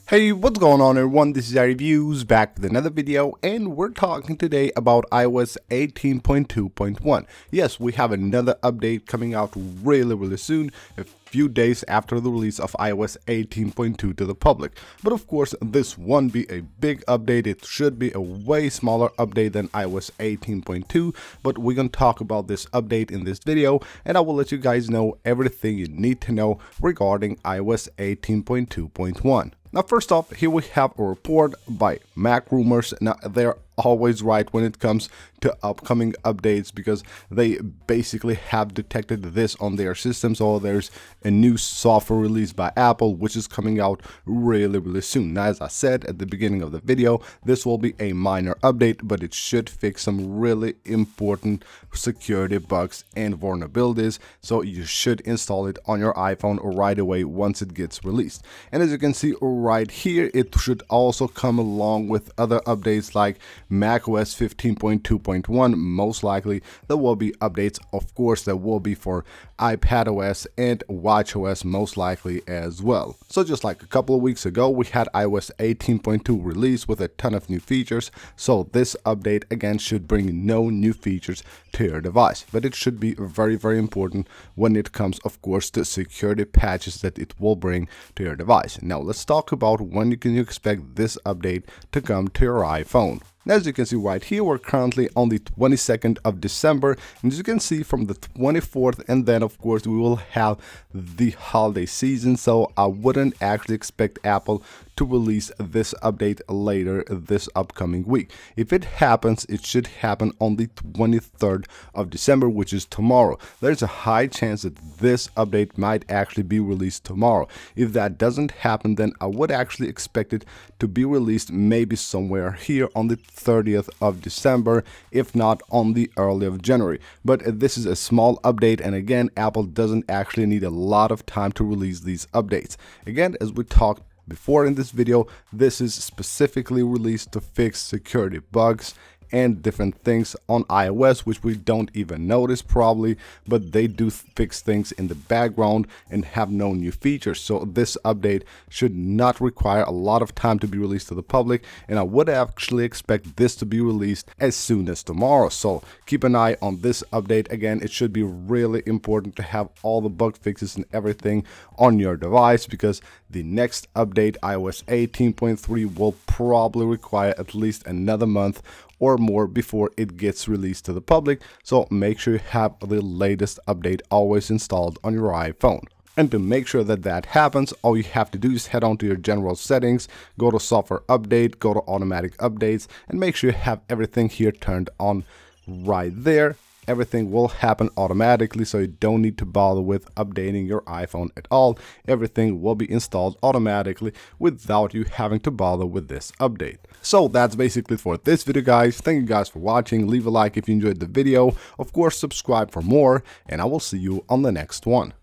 Hey, what's going on everyone, this is iReviews back with another video, and we're talking today about iOS 18.2.1. Yes, we have another update coming out really soon, a few days after the release of iOS 18.2 to the public. But of course, this won't be a big update, it should be a way smaller update than iOS 18.2, but we're gonna talk about this update in this video, and I will let you guys know everything you need to know regarding iOS 18.2.1. Now, first off, here we have a report by Mac Rumors. Now, they're always right when it comes to upcoming updates because they basically have detected this on their system. So there's a new software released by Apple which is coming out really soon. Now, as I said at the beginning of the video, this will be a minor update, but it should fix some really important security bugs and vulnerabilities, so you should install it on your iPhone right away once it gets released. And as you can see right here, it should also come along with other updates like macOS 15.2.1. Most likely there will be updates, of course, that will be for iPadOS and watchOS most likely as well. So just like a couple of weeks ago, we had iOS 18.2 release with a ton of new features. So this update again should bring no new features to your device, but it should be very important when it comes, of course, to security patches that it will bring to your device. Now let's talk about when you can expect this update to come to your iPhone. As you can see right here, we're currently on the 22nd of December, and as you can see from the 24th, and then of course we will have the holiday season, so I wouldn't actually expect Apple to release this update later this upcoming week. If it happens, it should happen on the 23rd of December, which is tomorrow. There's a high chance that this update might actually be released tomorrow. If that doesn't happen, then I would actually expect it to be released maybe somewhere here on the 30th of December, if not on the early of January. But this is a small update, and again, Apple doesn't actually need a lot of time to release these updates. Again, as we talked before in this video, this is specifically released to fix security bugs and different things on iOS which we don't even notice probably, but they do fix things in the background and have no new features. So this update should not require a lot of time to be released to the public, and I would actually expect this to be released as soon as tomorrow. So keep an eye on this update. Again, it should be really important to have all the bug fixes and everything on your device, because the next update, iOS 18.3, will probably require at least another month or more before it gets released to the public. So make sure you have the latest update always installed on your iPhone. And to make sure that that happens, all you have to do is head on to your general settings, go to software update, go to automatic updates, and make sure you have everything here turned on right there. Everything will happen automatically, so you don't need to bother with updating your iPhone at all. Everything will be installed automatically without you having to bother with this update. So that's basically it for this video, guys. Thank you guys for watching. Leave a like if you enjoyed the video. Of course, subscribe for more, and I will see you on the next one.